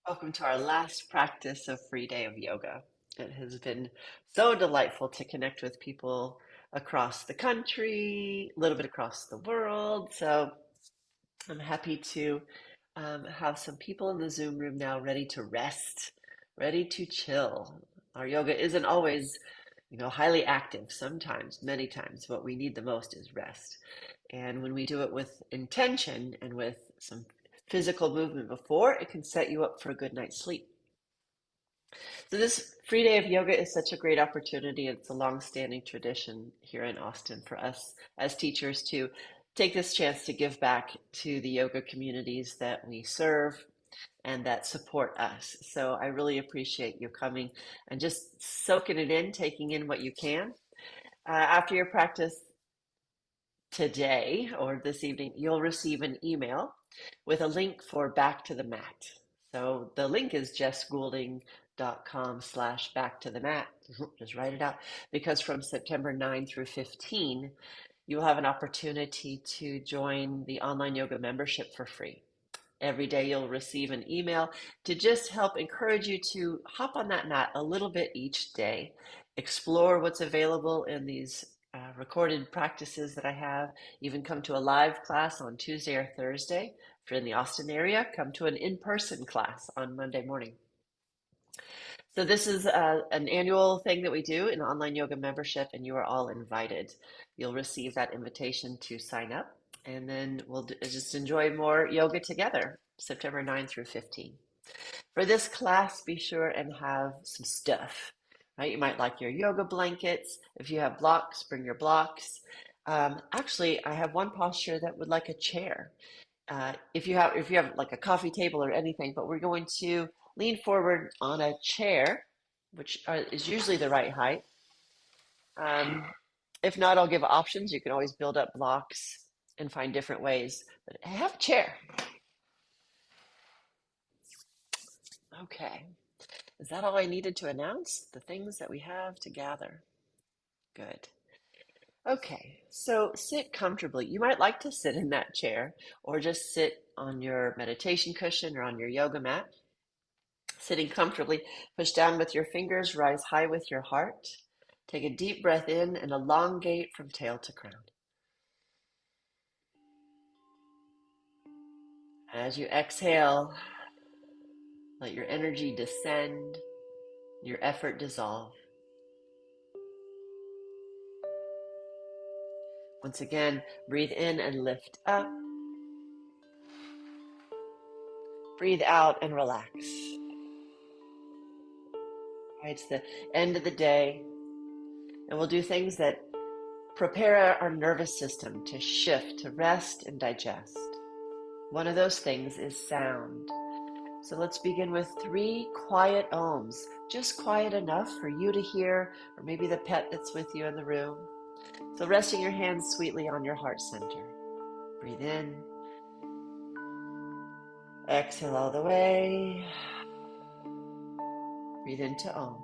Welcome to our last practice of free day of yoga. It has been so delightful to connect with people across the country, a little bit across the world. So I'm happy to have some people in the Zoom room now ready to rest, ready to chill. Our yoga isn't always, highly active. Sometimes, many times, what we need the most is rest. And when we do it with intention and with some physical movement before, it can set you up for a good night's sleep. So this free day of yoga is such a great opportunity. It's a long-standing tradition here in Austin for us as teachers to take this chance to give back to the yoga communities that we serve and that support us. So I really appreciate you coming and just soaking it in, taking in what you can. After your practice today or this evening, you'll receive an email with a link for Back to the Mat. So the link is jessgoulding.com/back to the mat. Just write it out because from September 9 through 15, you will have an opportunity to join the online yoga membership for free. Every day you'll receive an email to just help encourage you to hop on that mat a little bit each day, explore what's available in these recorded practices that I have, even come to a live class on Tuesday or Thursday. If you're in the Austin area, come to an in-person class on Monday morning. So this is an annual thing that we do, an online yoga membership, and you are all invited. You'll receive that invitation to sign up, and then we'll just enjoy more yoga together, September 9 through 15. For this class, be sure and have some stuff, right? You might like your yoga blankets. If you have blocks, bring your blocks. Actually, I have one posture that would like a chair. If you have like a coffee table or anything, but we're going to lean forward on a chair, which is usually the right height. Um, if not, I'll give options. You can always build up blocks and find different ways. But have a chair. Okay. Is that all I needed to announce? The things that we have to gather. Good. Okay, so sit comfortably. You might like to sit in that chair or just sit on your meditation cushion or on your yoga mat. Sitting comfortably, push down with your fingers, rise high with your heart. Take a deep breath in and elongate from tail to crown. As you exhale, let your energy descend, your effort dissolve. Once again, breathe in and lift up. Breathe out and relax. Right, it's the end of the day, and we'll do things that prepare our nervous system to shift, to rest and digest. One of those things is sound. So let's begin with 3 quiet ohms, just quiet enough for you to hear, or maybe the pet that's with you in the room. So resting your hands sweetly on your heart center. Breathe in. Exhale all the way. Breathe into Om.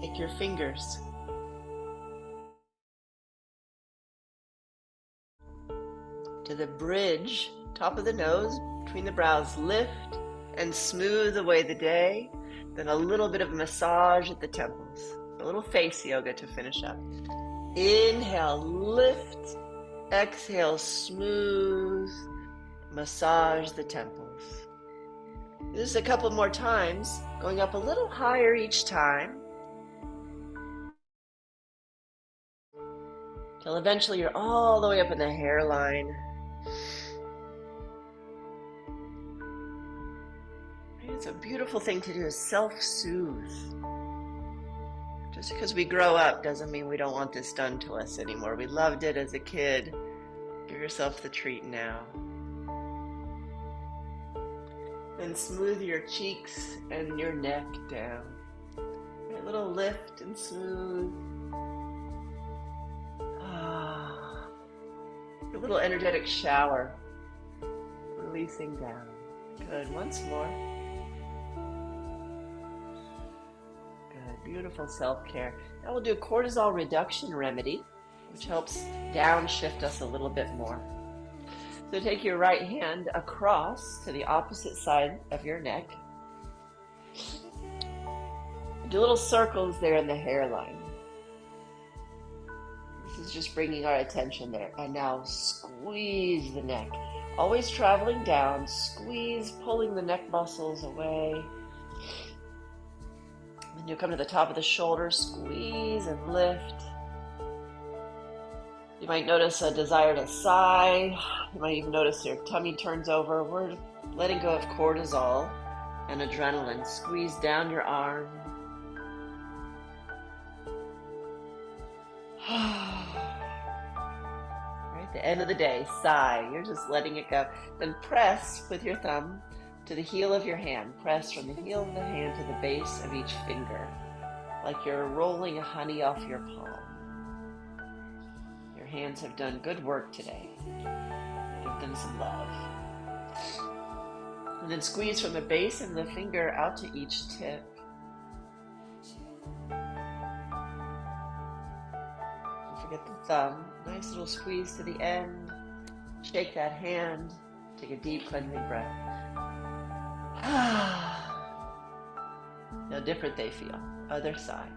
Take your fingers to the bridge, top of the nose, between the brows. Lift and smooth away the day. Then a little bit of massage at the temples. A little face yoga to finish up. Inhale, lift. Exhale, smooth. Massage the temples. This is a couple more times, going up a little higher each time, till eventually you're all the way up in the hairline. It's a beautiful thing to do, is self-soothe. Just because we grow up doesn't mean we don't want this done to us anymore. We loved it as a kid. Give yourself the treat now. Then smooth your cheeks and your neck down. A little lift and smooth. A little energetic shower. Releasing down. Good. Once more. Good. Beautiful self-care. Now we'll do a cortisol reduction remedy, which helps downshift us a little bit more. So take your right hand across to the opposite side of your neck. Do little circles there in the hairline. This is just bringing our attention there. And now squeeze the neck. Always traveling down. Squeeze, pulling the neck muscles away. Then you'll come to the top of the shoulders. Squeeze and lift. You might notice a desire to sigh. You might even notice your tummy turns over. We're letting go of cortisol and adrenaline. Squeeze down your arm. Right, the end of the day, sigh. You're just letting it go. Then press with your thumb to the heel of your hand. Press from the heel of the hand to the base of each finger, like you're rolling honey off your palm. Your hands have done good work today. Give them some love. And then squeeze from the base of the finger out to each tip. Get the thumb, nice little squeeze to the end. Shake that hand. Take a deep cleansing breath. How different they feel. Other side.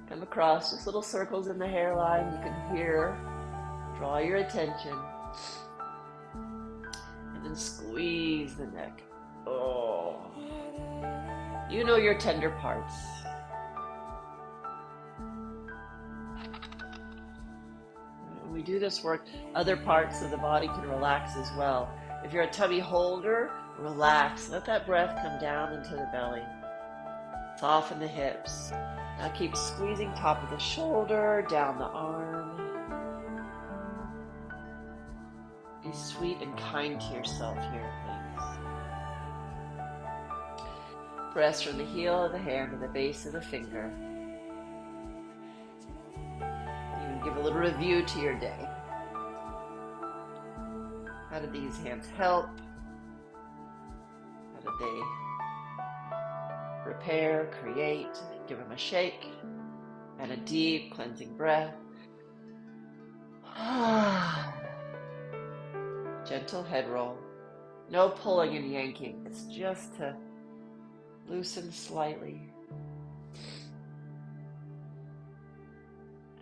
Come across, just little circles in the hairline. You can hear. Draw your attention. And then squeeze the neck. Oh. You know your tender parts. We do this work, other parts of the body can relax as well. If you're a tummy holder, relax. Let that breath come down into the belly. Soften the hips. Now keep squeezing top of the shoulder, down the arm. Be sweet and kind to yourself here, please. Press from the heel of the hand to the base of the finger. Give a little review to your day. How did these hands help? How did they repair, create? Give them a shake and a deep cleansing breath. Gentle head roll. No pulling and yanking. It's just to loosen slightly.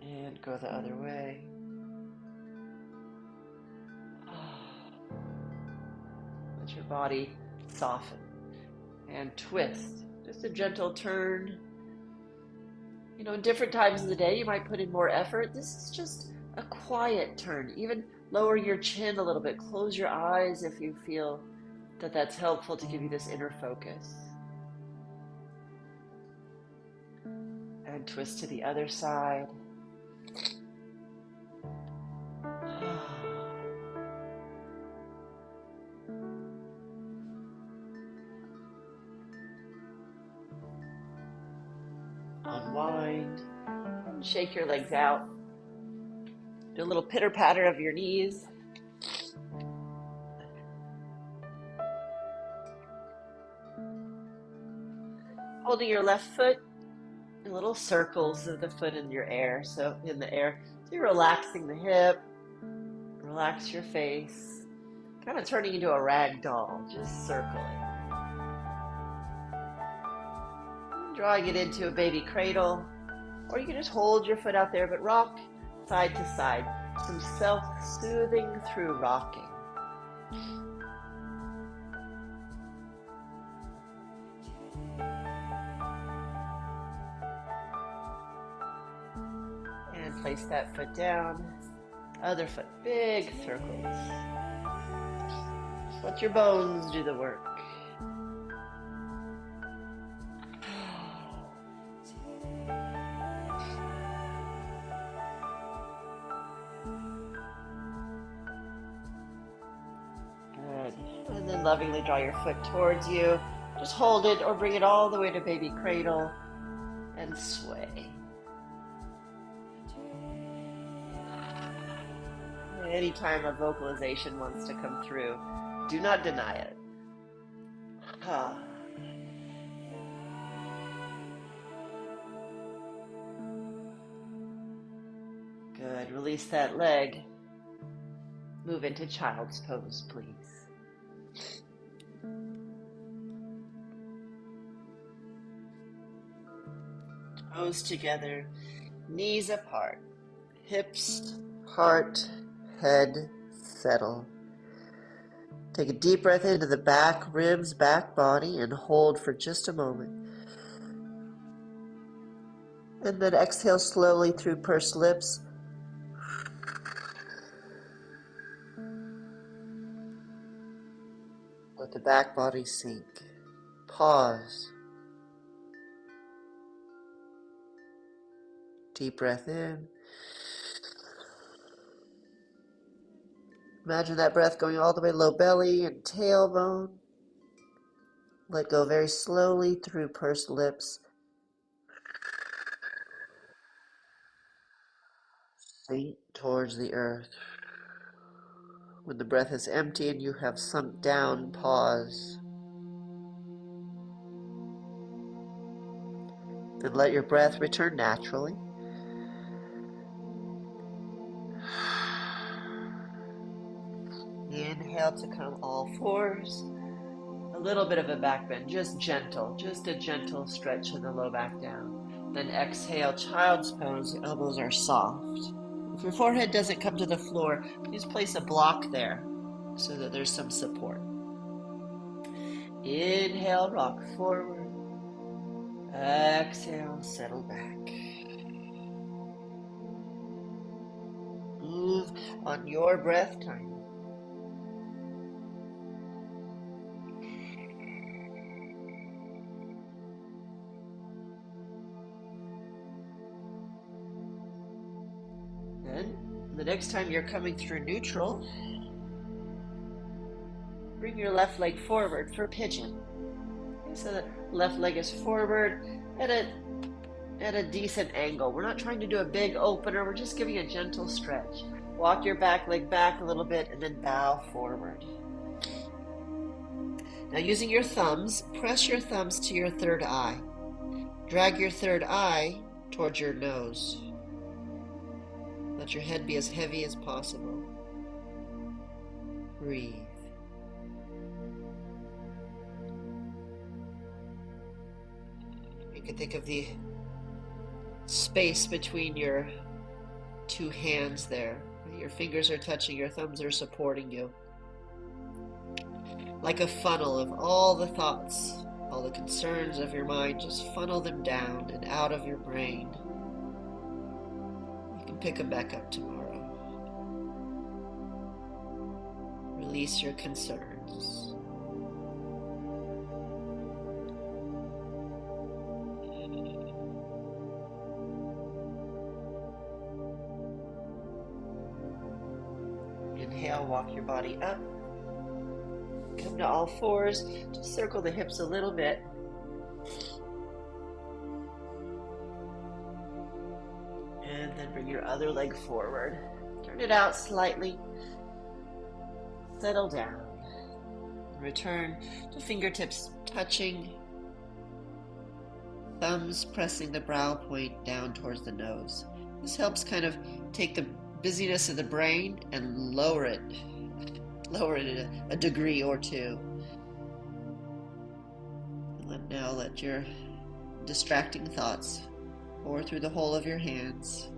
And go the other way. Let your body soften and twist. Just a gentle turn. You know, in different times of the day, you might put in more effort. This is just a quiet turn. Even lower your chin a little bit. Close your eyes if you feel that that's helpful to give you this inner focus. And twist to the other side. Unwind and shake your legs out. Do a little pitter patter of your knees. Holding your left foot in little circles of the foot in your air. So in the air, so you're relaxing the hip, relax your face, kind of turning into a rag doll, just circling. Drawing it into a baby cradle, or you can just hold your foot out there, but rock side to side. Some self-soothing through rocking. And place that foot down. Other foot, big circles. Just let your bones do the work. then lovingly draw your foot towards you. Just hold it or bring it all the way to baby cradle and sway. Anytime a vocalization wants to come through, do not deny it. Good. Release that leg. Move into child's pose, please. Toes together, knees apart, hips, heart, head, settle. Take a deep breath into the back ribs, back body, and hold for just a moment. And then exhale slowly through pursed lips. Let the back body sink. Pause. Deep breath in. Imagine that breath going all the way low belly and tailbone. Let go very slowly through pursed lips. Sink towards the earth. When the breath is empty and you have sunk down, pause. Then let your breath return naturally. Inhale to come all fours. A little bit of a back bend, just gentle, just a gentle stretch in the low back down. Then exhale, child's pose, elbows are soft. If your forehead doesn't come to the floor, please place a block there so that there's some support. Inhale, rock forward. Exhale, settle back. Move on your breath time. Then, the next time you're coming through neutral, bring your left leg forward for pigeon. Okay, so the left leg is forward at a decent angle. We're not trying to do a big opener, we're just giving a gentle stretch. Walk your back leg back a little bit and then bow forward. Now using your thumbs, press your thumbs to your third eye. Drag your third eye towards your nose. Let your head be as heavy as possible. Breathe. You can think of the space between your two hands there. Your fingers are touching, your thumbs are supporting you. Like a funnel of all the thoughts, all the concerns of your mind, just funnel them down and out of your brain. You can pick them back up tomorrow. Release your concerns. Inhale, walk your body up. Come to all fours. Just circle the hips a little bit. And then bring your other leg forward. Turn it out slightly. Settle down. Return to fingertips touching. Thumbs pressing the brow point down towards the nose. This helps kind of take the busyness of the brain and lower it a degree or two. And now let your distracting thoughts pour through the whole of your hands.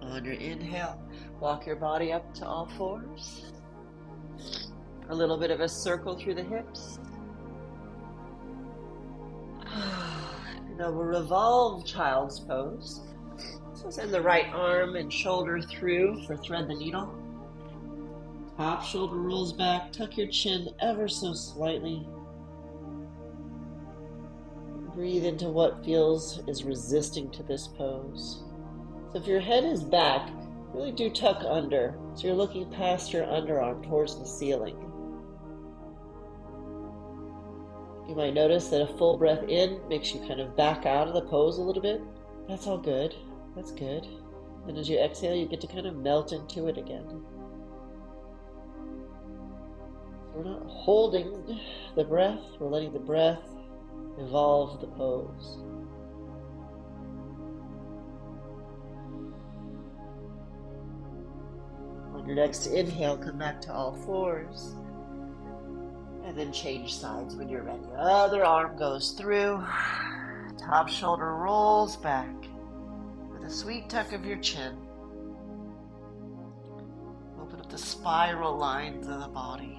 On your inhale, walk your body up to all fours. A little bit of a circle through the hips. Now we'll revolve child's pose. So send the right arm and shoulder through for thread the needle. Top shoulder rolls back, tuck your chin ever so slightly. Breathe into what is resisting to this pose. So if your head is back, really do tuck under. So you're looking past your underarm towards the ceiling. You might notice that a full breath in makes you kind of back out of the pose a little bit. That's all good. That's good. And as you exhale, you get to kind of melt into it again. So we're not holding the breath, we're letting the breath evolve the pose. On your next inhale, come back to all fours. And then change sides when you're ready. Other arm goes through. Top shoulder rolls back with a sweet tuck of your chin. Open up the spiral lines of the body.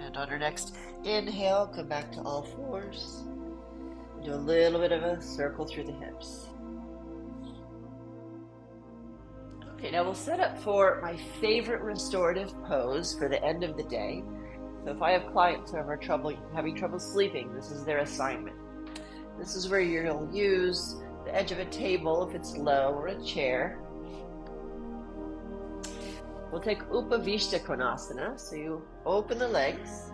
And on your next inhale, come back to all fours. Do a little bit of a circle through the hips. Okay, now we'll set up for my favorite restorative pose for the end of the day. So if I have clients who are having trouble sleeping, this is their assignment. This is where you'll use the edge of a table if it's low, or a chair. We'll take Upavishta Konasana, so you open the legs.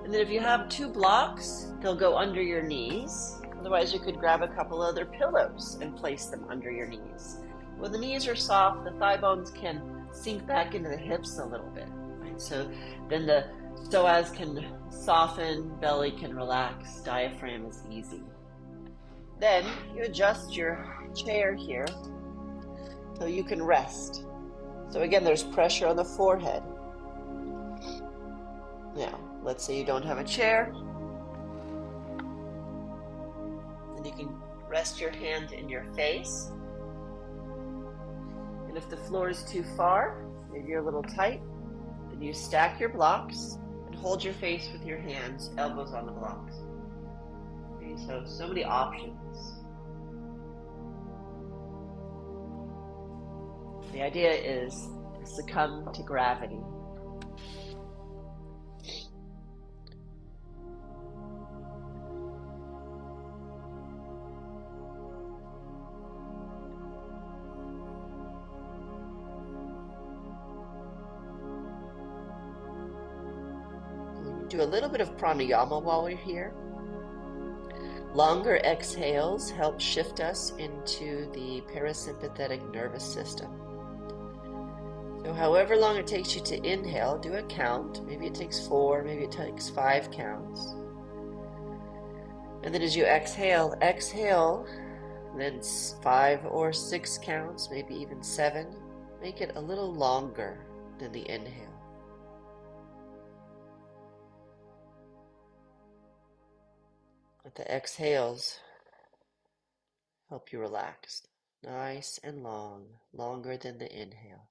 And then if you have two blocks, they'll go under your knees. Otherwise, you could grab a couple other pillows and place them under your knees. When the knees are soft, the thigh bones can sink back into the hips a little bit. Right? So then the psoas can soften, belly can relax, diaphragm is easy. Then you adjust your chair here so you can rest. So again, there's pressure on the forehead. Now, let's say you don't have a chair. Then you can rest your hand in your face. And if the floor is too far, maybe you're a little tight, then you stack your blocks and hold your face with your hands, elbows on the blocks. Okay, so many options. The idea is to succumb to gravity. Do a little bit of pranayama while we're here. Longer exhales help shift us into the parasympathetic nervous system. So however long it takes you to inhale, do a count. Maybe it takes 4, maybe it takes 5 counts. And then as you exhale, then 5 or 6 counts, maybe even 7. Make it a little longer than the inhale. Let the exhales help you relax. Nice and long, longer than the inhale.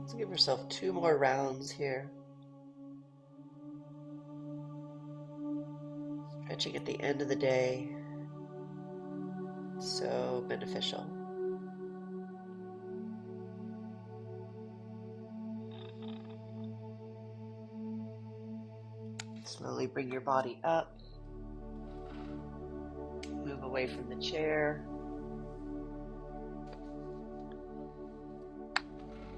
So give yourself 2 more rounds here. Stretching at the end of the day. So beneficial. Slowly bring your body up. Move away from the chair.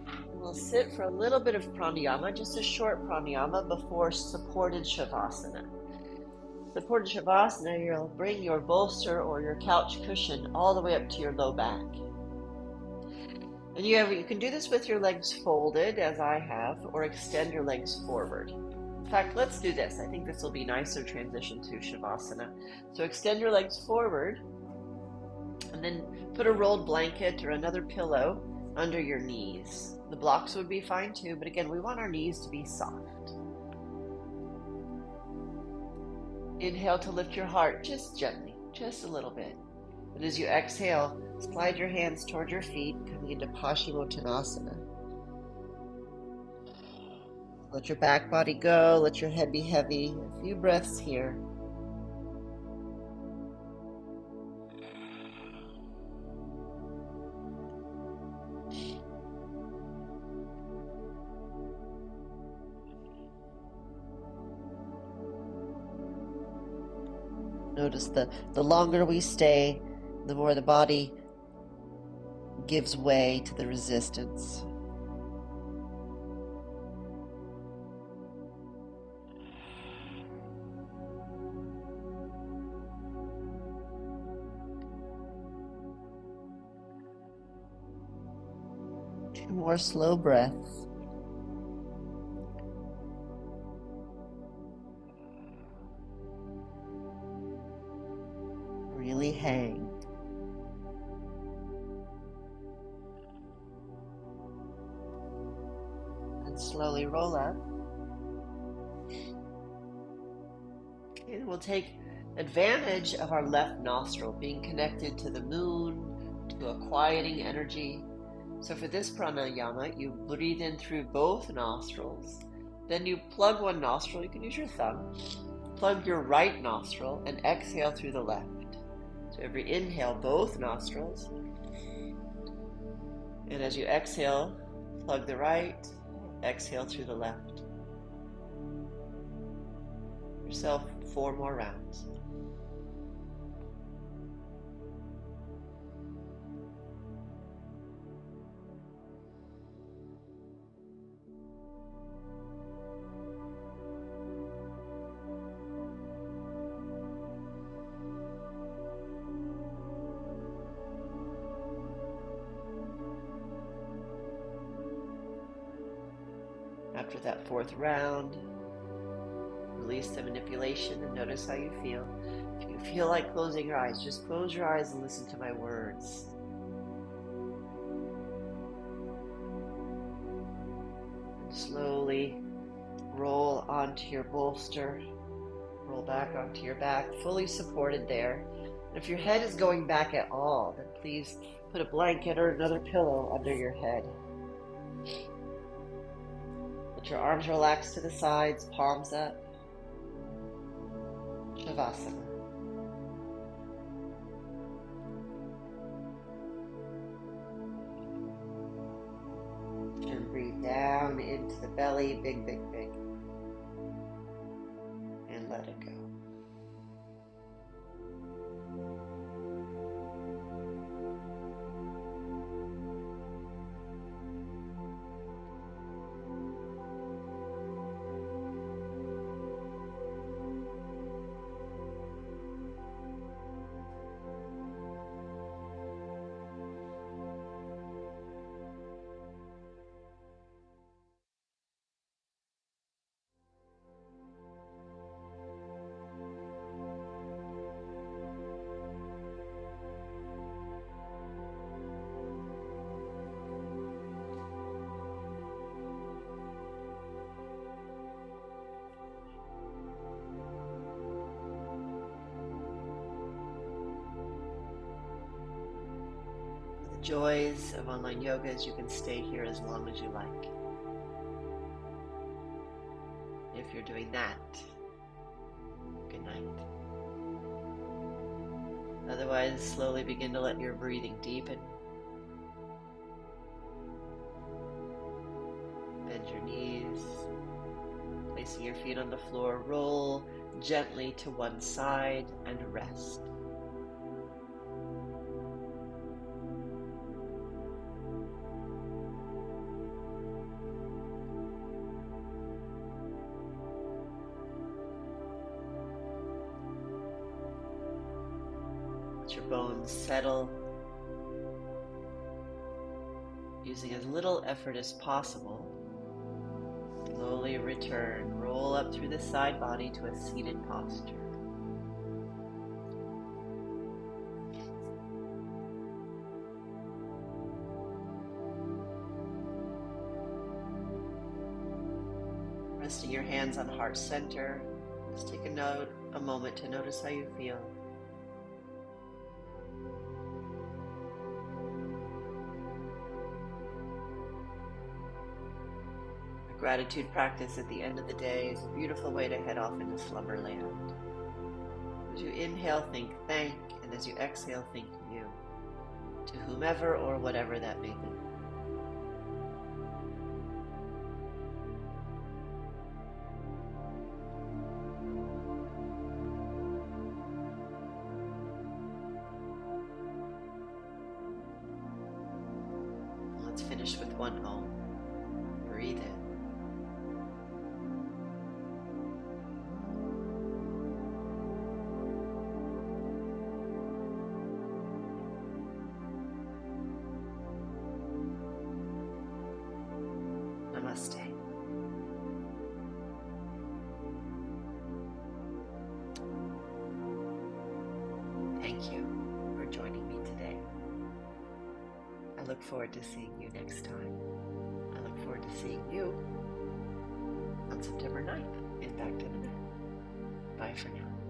And we'll sit for a little bit of pranayama, just a short pranayama before supported shavasana. Supported shavasana, you'll bring your bolster or your couch cushion all the way up to your low back. And you can do this with your legs folded, as I have, or extend your legs forward. In fact, let's do this. I think this will be nicer transition to shavasana. So extend your legs forward, and then put a rolled blanket or another pillow under your knees. The blocks would be fine too, but again, we want our knees to be soft. Inhale to lift your heart just gently, just a little bit. And as you exhale, slide your hands toward your feet, coming into Paschimottanasana. Let your back body go, let your head be heavy. A few breaths here. Notice the longer we stay, the more the body gives way to the resistance. Two more slow breaths. Really hang. And slowly roll up. Okay, we'll take advantage of our left nostril being connected to the moon, to a quieting energy. So for this pranayama, you breathe in through both nostrils. Then you plug one nostril, you can use your thumb. Plug your right nostril and exhale through the left. So every inhale, both nostrils. And as you exhale, plug the right, exhale through the left. Yourself 4 more rounds. After that 4th round, release the manipulation and notice how you feel. If you feel like closing your eyes, just close your eyes and listen to my words. And slowly roll onto your bolster, roll back onto your back, fully supported there. And if your head is going back at all, then please put a blanket or another pillow under your head. Let your arms relax to the sides, palms up. Shavasana. And breathe down into the belly, big, big, big. And let it go. Joys of online yoga is you can stay here as long as you like. If you're doing that, good night. Otherwise, slowly begin to let your breathing deepen. Bend your knees, placing Placing your feet on the floor, roll gently to one side and rest. Let your bones settle, using as little effort as possible. Slowly return, roll up through the side body to a seated posture. Resting your hands on heart center, just take a moment to notice how you feel. A gratitude practice at the end of the day is a beautiful way to head off into slumberland. As you inhale, think thank, and as you exhale, think you, to whomever or whatever that may be. Let's finish with one Om. Breathe in. Namaste. Thank you for joining me today. I look forward to seeing you next time. I look forward to seeing you on September 9th in Back to the Mat. Bye for now.